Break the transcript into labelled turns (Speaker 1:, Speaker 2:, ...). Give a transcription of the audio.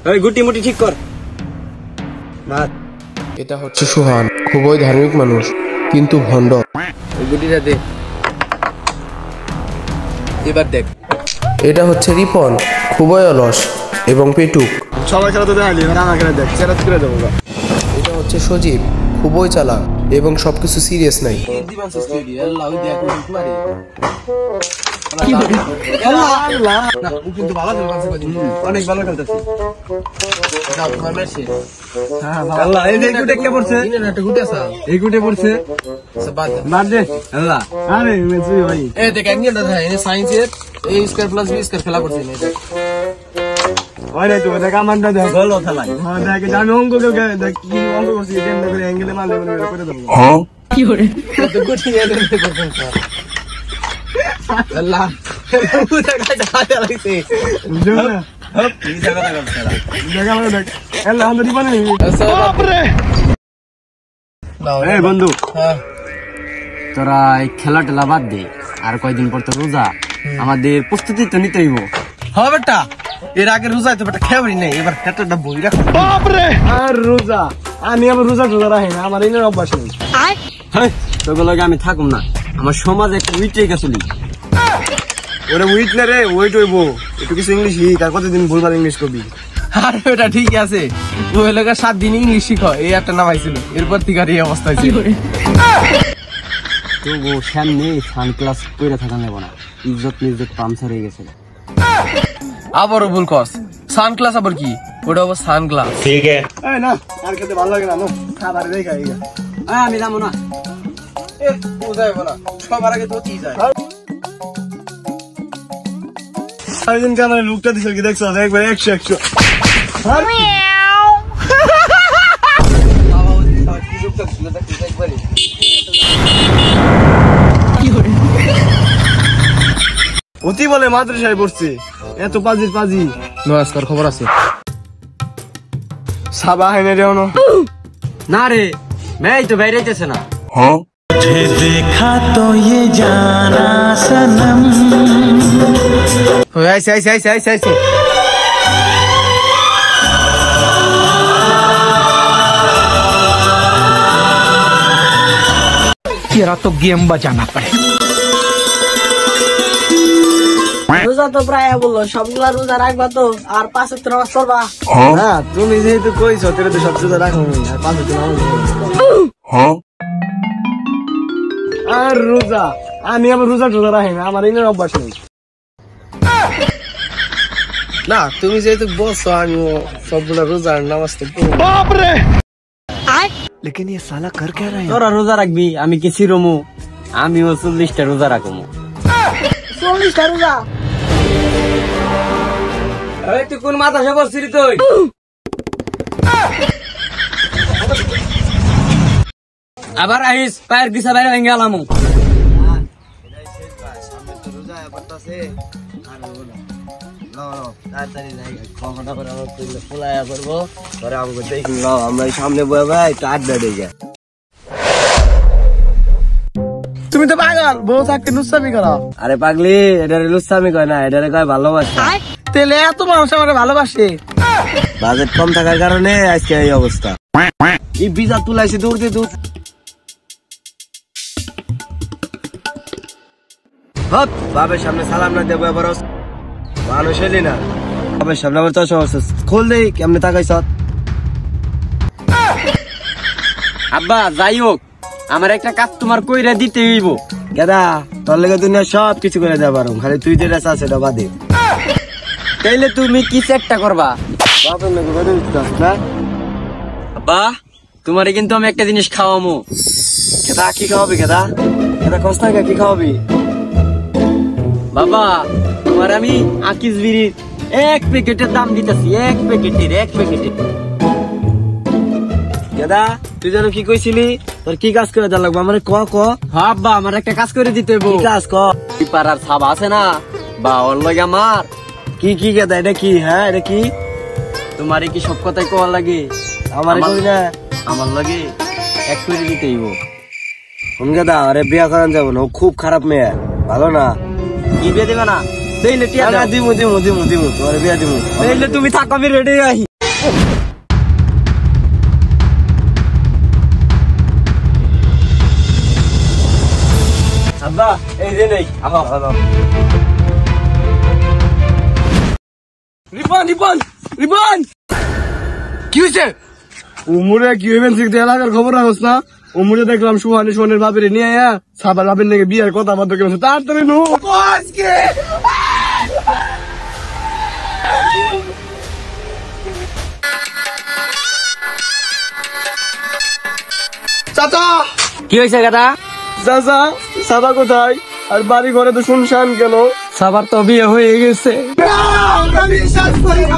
Speaker 1: ওই গুটি মুটি ঠিক কর।
Speaker 2: এটা হচ্ছে সোহান, খুবই ধার্মিক মানুষ কিন্তু ভণ্ড।
Speaker 1: ওই গুটিটা দে, এবার দেখ।
Speaker 2: এটা হচ্ছে রিপন, খুবই অলস এবং পেটুক।
Speaker 3: সবাই খেলা তো দেখালি, আমার খেলা দেখ, চেরাত করে দেবো।
Speaker 2: এটা হচ্ছে সজীব, খুবই চালাক এবং সবকিছু সিরিয়াস নাই।
Speaker 1: অনেক ভালো খেলতেছি। খেলা করছি
Speaker 3: আমি অঙ্ক দেখ কি অঙ্ক করছি, অ্যাঙ্গেলে মারলে করে দেবো।
Speaker 1: কি করে
Speaker 3: বন্ধু,
Speaker 1: তোরা এই খেলা টেলা বাদ দে, আর কয়দিন পর তো রোজা, আমাদের প্রস্তুতি তো নিতে হইব। হ্যাঁ বেটা, এর আগে রোজা তো বেটা খেয়াবি নেই, এবার খেটাটা বই রাখ।
Speaker 3: আর রোজা আমি আবার রোজা টোজা রাখি না, আমার এই অভ্যাস নেই।
Speaker 1: তোগুলো আমি থাকুম না, আমার সমাজে একটা উইটে গেছিলি।
Speaker 3: ওরে উইট না রে, ওয়েট হইব একটু কিছু ইংলিশ শিখ, আর কতদিন ভুলবার ইংলিশ করবি।
Speaker 1: আর ওটা ঠিক আছে, ওই এলাকার 7 দিন ইংলিশ শিখ, এই একটা নামাইছিল, এরপর থেকে আর এই অবস্থা ছিল। তো ও সামনে সানগ্লাস পরে থাকা নেব না, ইজ্জত পামসার হয়ে গেছে। আবারও ভুল কস, সানগ্লাস আবার কি? ওটা আবার সানগ্লাস।
Speaker 3: ঠিক আছে না, আর খেতে ভালো লাগে না, খাবার দেখা
Speaker 1: আমি যাবো না, সবার আগে তো কি যায়।
Speaker 3: সারাদিন কামারে লুকটা দিছে কি দেখছো, একবার 100 অতি বলে মাদ্রাসায় পড়ছে, এত পাজি
Speaker 1: নমস্কার, খবর আছে?
Speaker 3: সাবা হয় না রে
Speaker 1: না রে, মেয়ে তো বাইরে যাচ্ছে না।
Speaker 4: देखा तो ये जाना सनम।
Speaker 1: ऐसे
Speaker 4: तेरा तो गेम बजाना पड़ेगा।
Speaker 5: রোজা তো প্রায় বললো, সবগুলা রোজা রাখবা তো, আর 5 ওয়াক্ত নামাজ পড়বা।
Speaker 3: না তুমি যেহেতু কইছো, তোরা তো সবচেয়ে রাখো, আর 5 ওয়াক্ত নামাজ আর রোজা আমি আবার রোজা টোজা রাখি না, আমার এই অভ্যাস নেই।
Speaker 1: না, তুমি যেহেতু বলছো, আমি সবগুলা রোজা নামাজ তো পড়ব।
Speaker 4: लेकिन ये साला कर क्या रहा है?
Speaker 1: তোরা রোজা রাখবি, আমি কি সিরমু? আমিও 40টা রোজা রাখবো।
Speaker 5: 40টা রোজা?
Speaker 1: তুই কোন মাদ্রাসা পড়ছিলি তুই? আবার আইস, পায়ের দিশা বাইরে ভেঙে গেলাম।
Speaker 3: তুমি তো পাগল, বউ থাকতে লুচ্ছামি করো।
Speaker 1: আরে পাগলি, এটারে লুচ্ছামি কয় না, এটারে কয় ভালোবাসা।
Speaker 3: তেলে এত মানুষ আমার ভালোবাসে।
Speaker 1: বাজেট কম থাকার কারণে আজকে এই অবস্থা। এই ভিজা তুলাইছে দৌড়তে দূর। বাবের সামনে সালাম না দেবো, এবার মানুষ এলি না। বাবের সামনে আবার চশমা খোল দেই, কেমনে তাকাইছ? আব্বা যাই হোক, আমার একটা কাজ তোমার কইরা দিতে হইব। গেদা, তোর লেগে দুনিয়া সব কিছু করে দেওয়া পারো, খালি তুই যেটা চাস সেটা বাদে। তাইলে তুমি কি চেকটা করবা? আব্বা, তোমারে কিন্তু আমি একটা জিনিস খাওয়ামো। গেদা, কি খাওয়াবি গেদা? গেদা কষ্ট কি খাওয়াবি? বাবা, তোমার আমি আকিস বিড়ির 1 প্যাকেটের দাম দিতেছি, 1 প্যাকেটের। গেদা, তুই যেন কি কইছিলি, তোর কি কাজ করে দেওয়া লাগবে আমার ক? আব্বা, আমার একটা কাজ করে দিতে হইব। কাজ ক? পাড়ার ছাপ আছে না, বা ওর লগে আমার কি গেদা, এটা কি? হ্যাঁ, এটা কি? তোমার কি সব কথাই কোয়া লাগে? আমার কই না, আমার লগে 1 করে দিতে হইব। কোন গেদা? আরে বিয়া করান যাব না, ও খুব খারাপ মেয়ে, ভালো না। কি বিয়ে দিবে না? দিলে টিয়া দিমু, তোমার বিয়া দিমু। তুমি থাকো, আমি রেডি আই। আব্বা এই যে নেই
Speaker 3: রিপন রিপন রিপন
Speaker 2: কি হয়েছে?
Speaker 3: উমরে কি হইবেন ঠিক এলাকার খবর রাখছ না? উমরে দেখলাম সোহানের বাপের নিয়ে আয়া সাবার বাপের নাকি বিয়ার কথা বাদ কেমন তাড়াতাড়ি নু আজকে চাচা
Speaker 1: কি হয়েছে গাদা?
Speaker 3: চাচা সাবা কোথায়? আর বাড়ি ঘরে তো শুনশান কেন?
Speaker 1: সবার তো বিয়ে হয়ে গেছে।
Speaker 3: বিশ্বাস করি না।